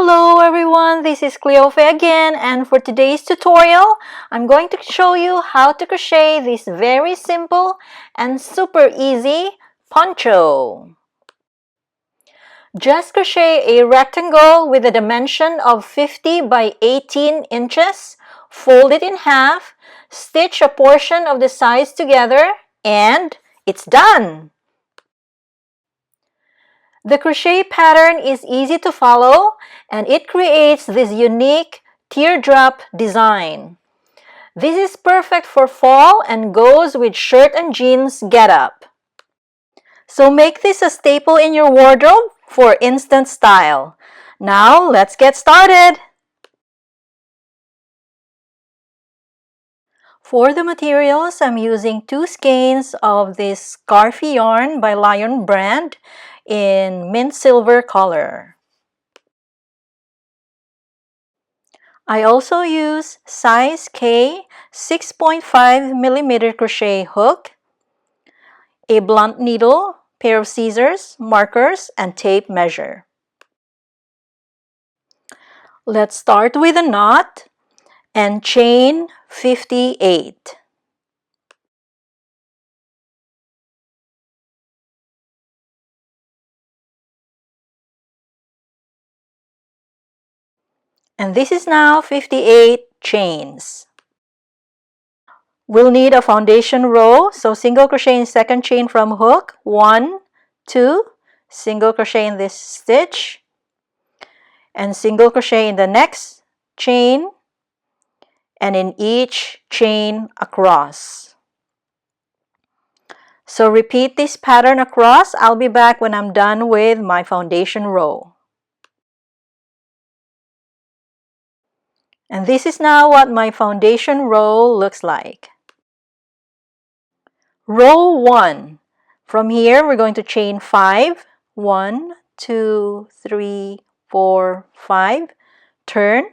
Hello everyone, this is Cleofe again, and for today's tutorial, I'm going to show you how to crochet this very simple and super easy poncho. Just crochet a rectangle with a dimension of 50 by 18 inches, fold it in half, stitch a portion of the sides together, and it's done! The crochet pattern is easy to follow and it creates this unique teardrop design. This is perfect for fall and goes with shirt and jeans getup. So make this a staple in your wardrobe for instant style. Now let's get started! For the materials, I'm using 2 skeins of this Scarfy yarn by Lion brand in mint silver color. I also use size K 6.5mm crochet hook, a blunt needle, pair of scissors, markers, and tape measure. Let's start with a knot and chain 58. And this is now 58 chains. We'll need a foundation row, so single crochet in second chain from hook, 1, 2, single crochet in this stitch, and single crochet in the next chain, and in each chain across. So repeat this pattern across. I'll be back when I'm done with my foundation row. And this is now what my foundation row looks like. Row 1. From here, we're going to chain 5. 1, 2, 3, 4, 5. Turn.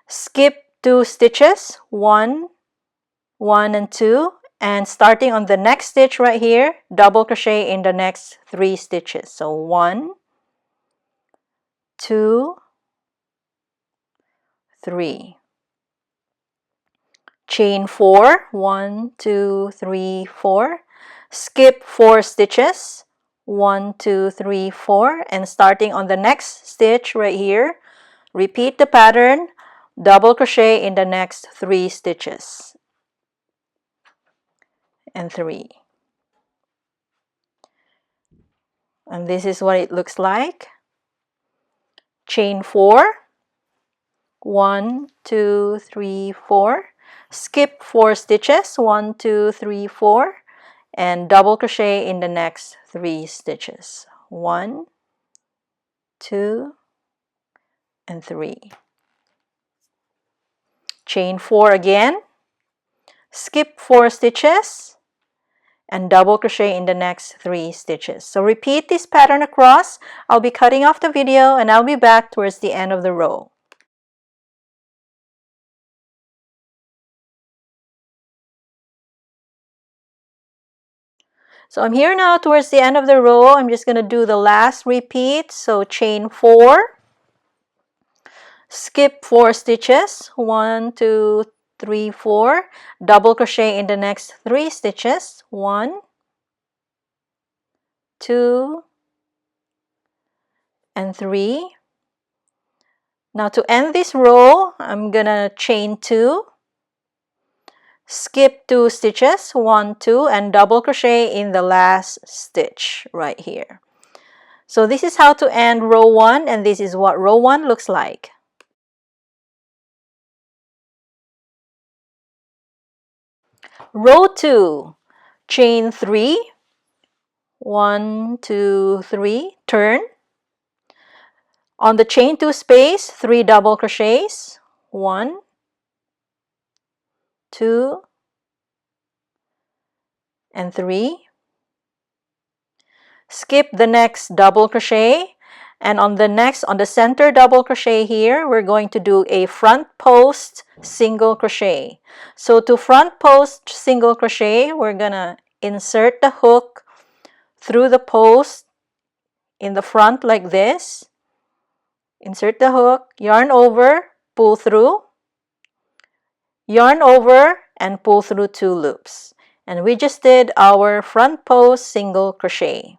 Skip 2 stitches. 1, 1, and 2. And starting on the next stitch right here, double crochet in the next 3 stitches. So 1, 2, 3. Chain 4, 1, 2, 3, 4. Skip 4 stitches, 1, 2, 3, 4. And starting on the next stitch right here, repeat the pattern, double crochet in the next 3 stitches. And 3. And this is what it looks like. Chain 4, 1, 2, 3, 4. Skip 4 stitches, 1, 2, 3, 4. And double crochet in the next 3 stitches. 1, 2, and 3. Chain 4 again. Skip 4 stitches and double crochet in the next 3 stitches. So repeat this pattern across. I'll be cutting off the video and I'll be back towards the end of the row. So I'm here now towards the end of the row. I'm just going to do the last repeat. So chain 4, skip 4 stitches, 1, 2, 3, 4, double crochet in the next 3 stitches, 1, 2, and 3. Now to end this row, I'm gonna chain 2, skip 2 stitches, 1, 2, and double crochet in the last stitch right here. So this is how to end row 1, and this is what row 1 looks like. Row 2, chain 3, 1, 2, 3, turn. On the chain 2 space, 3 double crochets, 1, 2, and 3. Skip the next double crochet, and on the center double crochet here, we're going to do a front post single crochet. So to front post single crochet, we're gonna insert the hook through the post in the front like this. insert the hook, yarn over, pull through, yarn over, and pull through 2 loops. And we just did our front post single crochet.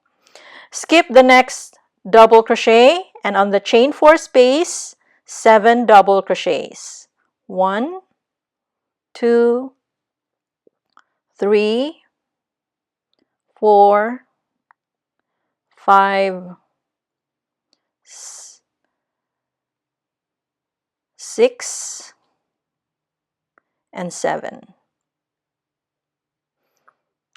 Skip the next double crochet, and on the chain 4 space, 7 double crochets. 1, 2, 3, 4, 5, 6, and 7.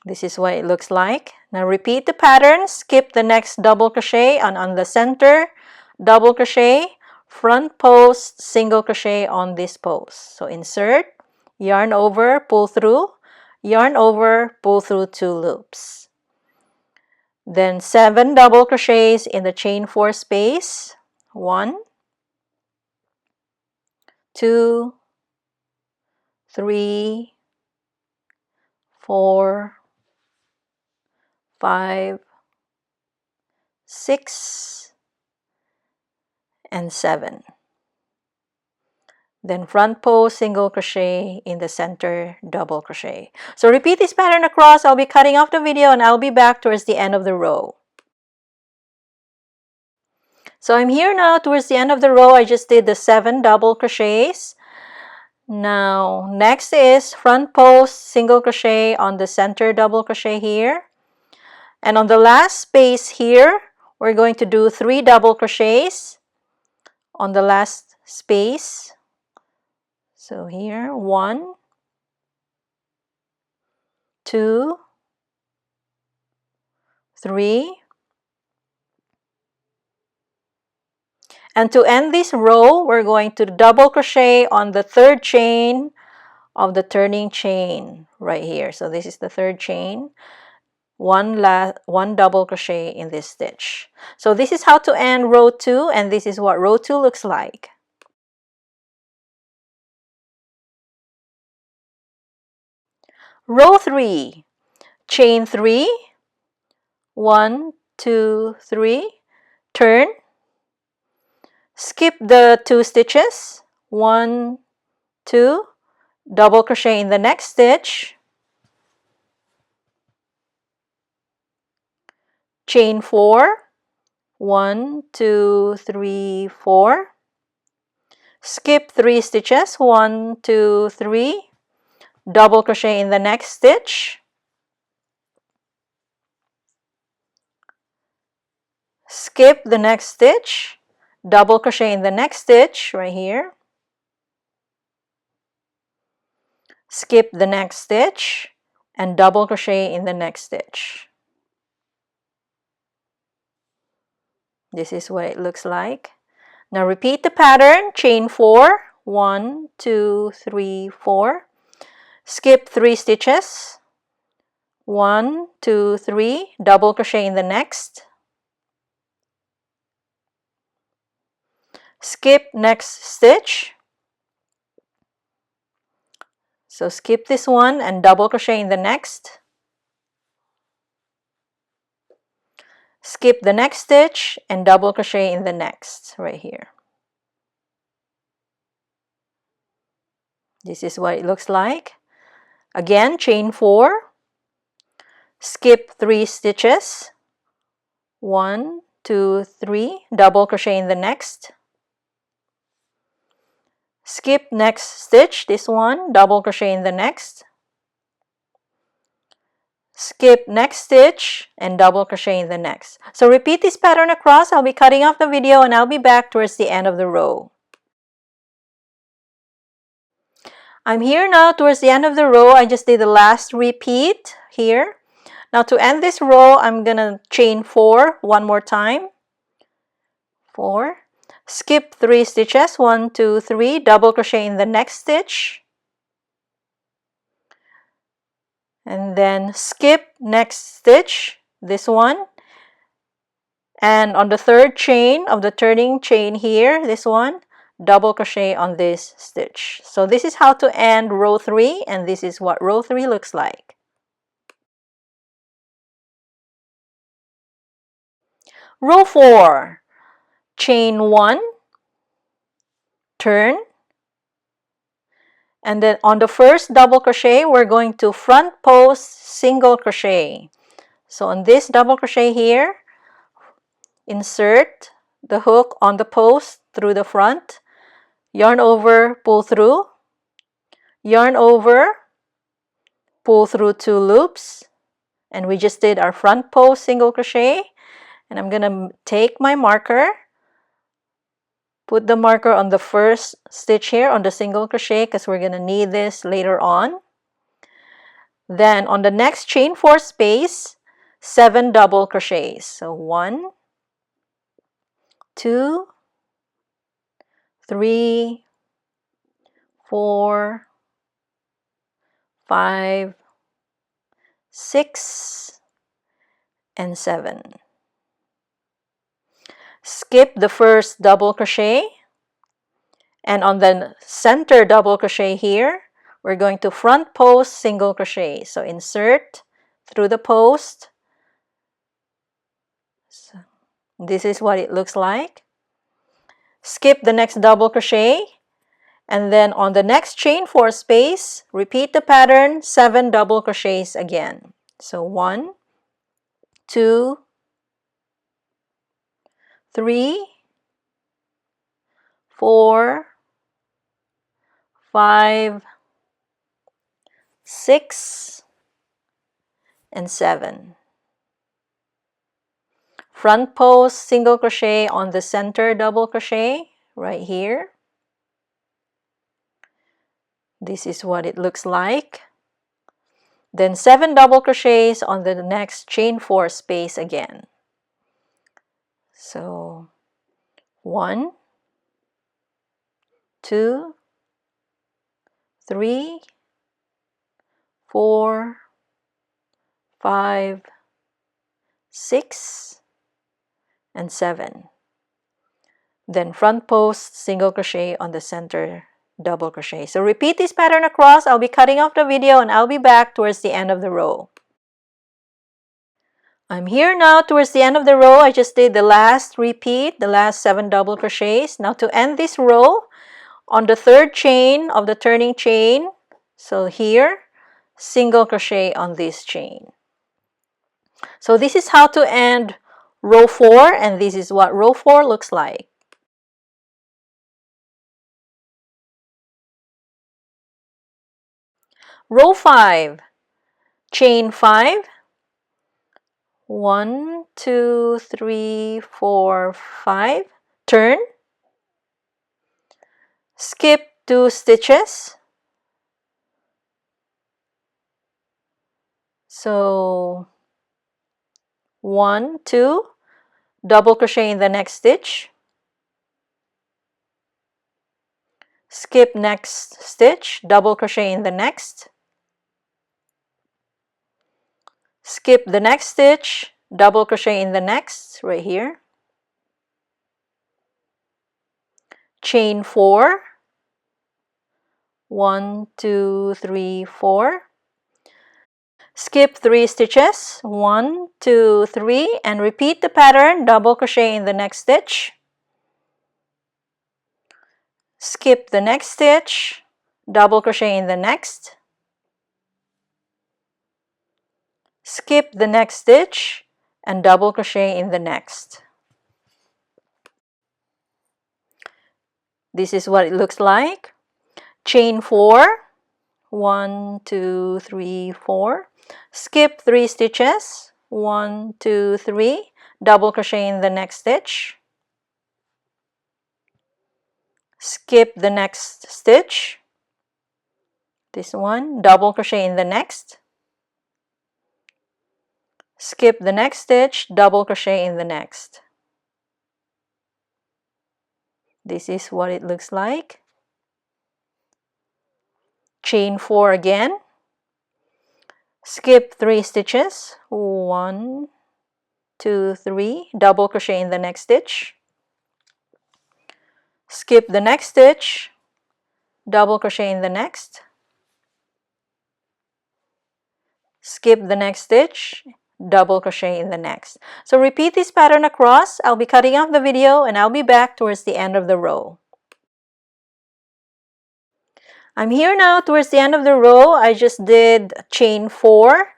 This is what it looks like. Now repeat the pattern. Skip the next double crochet, and on the center double crochet, front post single crochet on this post. So insert, yarn over, pull through, yarn over, pull through 2 loops. Then 7 double crochets in the chain 4 space. 1, 2, 3, 4, 5, 6, and 7. Then front post single crochet in the center double crochet. So repeat this pattern across. I'll be cutting off the video and I'll be back towards the end of the row. So I'm here now towards the end of the row. I just did the 7 double crochets. Now next is front post single crochet on the center double crochet here. And on the last space here, we're going to do 3 double crochets on the last space. So here, 1, 2, 3. And to end this row, we're going to double crochet on the 3rd chain of the turning chain right here. So this is the 3rd chain. One double crochet in this stitch. So this is how to end row 2, and this is what row 2 looks like. Row 3, chain 3, 1, 2, 3, turn, skip the 2 stitches, 1, 2, double crochet in the next stitch, chain 4, 1, 2, 3, 4, skip 3 stitches, 1, 2, 3, double crochet in the next stitch, skip the next stitch, double crochet in the next stitch right here, skip the next stitch, and double crochet in the next stitch. This is what it looks like. Now repeat the pattern, chain 4, 1, 2, 3, 4, skip 3 stitches, 1, 2, 3, double crochet in the next, skip next stitch, so skip this one and double crochet in the next, skip the next stitch and double crochet in the next right here. This is what it looks like. Again, chain 4, skip 3 stitches, 1, 2, 3, double crochet in the next, skip next stitch, this one, double crochet in the next, skip next stitch and double crochet in the next. So repeat this pattern across. I'll be cutting off the video and I'll be back towards the end of the row. I'm here now towards the end of the row. I just did the last repeat here. Now to end this row, I'm gonna chain 4 one more time. 4, skip 3 stitches, 1, 2, 3, double crochet in the next stitch, and then skip next stitch, this one, and on the 3rd chain of the turning chain here, this one, double crochet on this stitch. So this is how to end row 3, and this is what row 3 looks like. Row 4, chain 1, turn, and then on the first double crochet we're going to front post single crochet. So on this double crochet here, insert the hook on the post through the front, yarn over, pull through, yarn over, pull through 2 loops, and we just did our front post single crochet. And I'm gonna take my marker, put the marker on the first stitch here on the single crochet because we're gonna need this later on. Then on the next chain 4 space, 7 double crochets. So 1, 2, 3, 4, 5, 6, and 7. Skip the first double crochet, and on the center double crochet here, we're going to front post single crochet. So insert through the post. So this is what it looks like. Skip the next double crochet, and then on the next chain 4 space, repeat the pattern, 7 double crochets again. So 1, 2, 3, 4, 5, 6, and 7. Front post single crochet on the center double crochet right here. This is what it looks like. Then 7 double crochets on the next chain 4 space again. So 1, 2, 3, 4, 5, 6, and 7. Then front post single crochet on the center double crochet. So repeat this pattern across. I'll be cutting off the video and I'll be back towards the end of the row. I'm here now towards the end of the row. I just did the last repeat, the last 7 double crochets. Now to end this row, on the 3rd chain of the turning chain, so here, single crochet on this chain. So this is how to end row 4, and this is what row 4 looks like. Row 5, chain 5, 1, 2, 3, 4, 5, turn, skip 2 stitches. So 1, 2, double crochet in the next stitch, skip next stitch, double crochet in the next, skip the next stitch, double crochet in the next right here, chain 4, 1, 2, 3, 4, skip 3 stitches, 1, 2, 3, and repeat the pattern, double crochet in the next stitch, skip the next stitch, double crochet in the next, skip the next stitch, and double crochet in the next. This is what it looks like. Chain 4, 1, 2, 3, 4, skip 3 stitches, 1, 2, 3, double crochet in the next stitch, skip the next stitch, this one, double crochet in the next, skip the next stitch, double crochet in the next. This is what it looks like. Chain 4 again, skip 3 stitches, 1, 2, 3, double crochet in the next stitch, skip the next stitch, double crochet in the next, skip the next stitch, double crochet in the next. So repeat this pattern across. I'll be cutting off the video and I'll be back towards the end of the row. I'm here now towards the end of the row. I just did chain 4.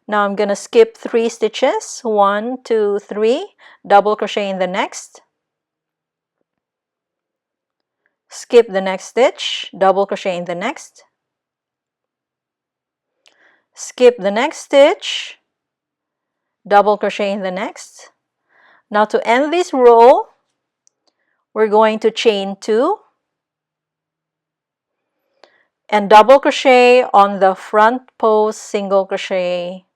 Now I'm going to skip 3 stitches. 1, 2, 3. Double crochet in the next. Skip the next stitch. Double crochet in the next. Skip the next stitch. Double crochet in the next. Now to end this row, we're going to chain 2 and double crochet on the front post single crochet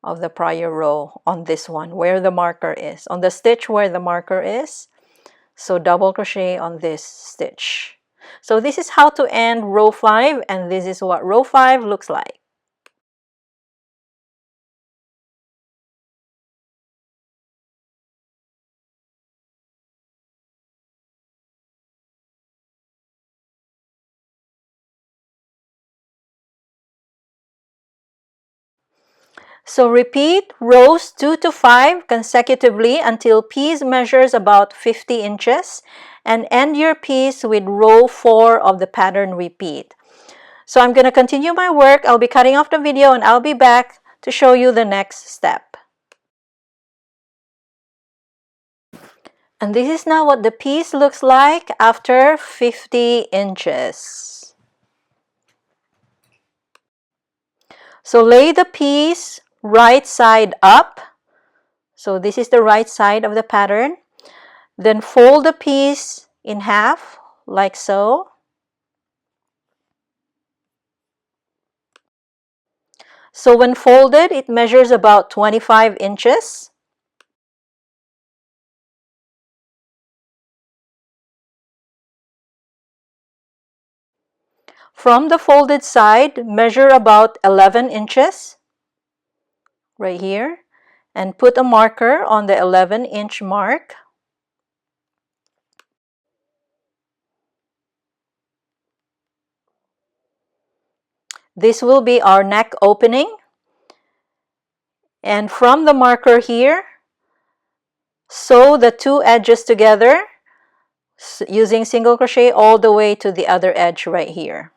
of the prior row on this one where the marker is, on the stitch where the marker is. So double crochet on this stitch. So this is how to end row 5, and this is what row 5 looks like. So repeat rows 2 to 5 consecutively until piece measures about 50 inches and end your piece with row 4 of the pattern repeat. So I'm going to continue my work. I'll be cutting off the video and I'll be back to show you the next step. And this is now what the piece looks like after 50 inches. So lay the piece right side up. So this is the right side of the pattern. Then fold the piece in half like so. So when folded, it measures about 25 inches. From the folded side, measure about 11 inches right here and put a marker on the 11-inch mark. This will be our neck opening. And from the marker here, sew the 2 edges together using single crochet all the way to the other edge right here.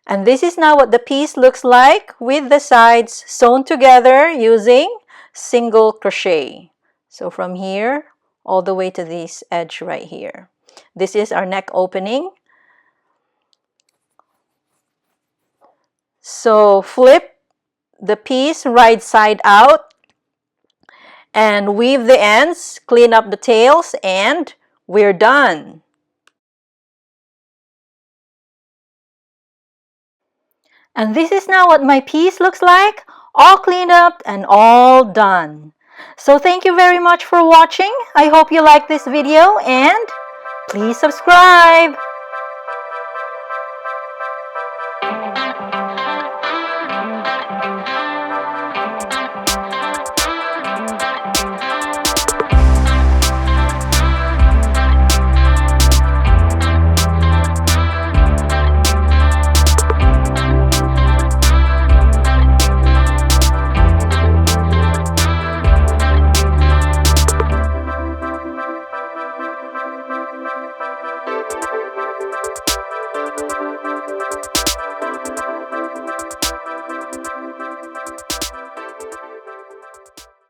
And this is now what the piece looks like with the sides sewn together using single crochet. So from here all the way to this edge right here. This is our neck opening. So flip the piece right side out and weave the ends, clean up the tails, and we're done. And this is now what my piece looks like, all cleaned up and all done. So thank you very much for watching. I hope you like this video and please subscribe.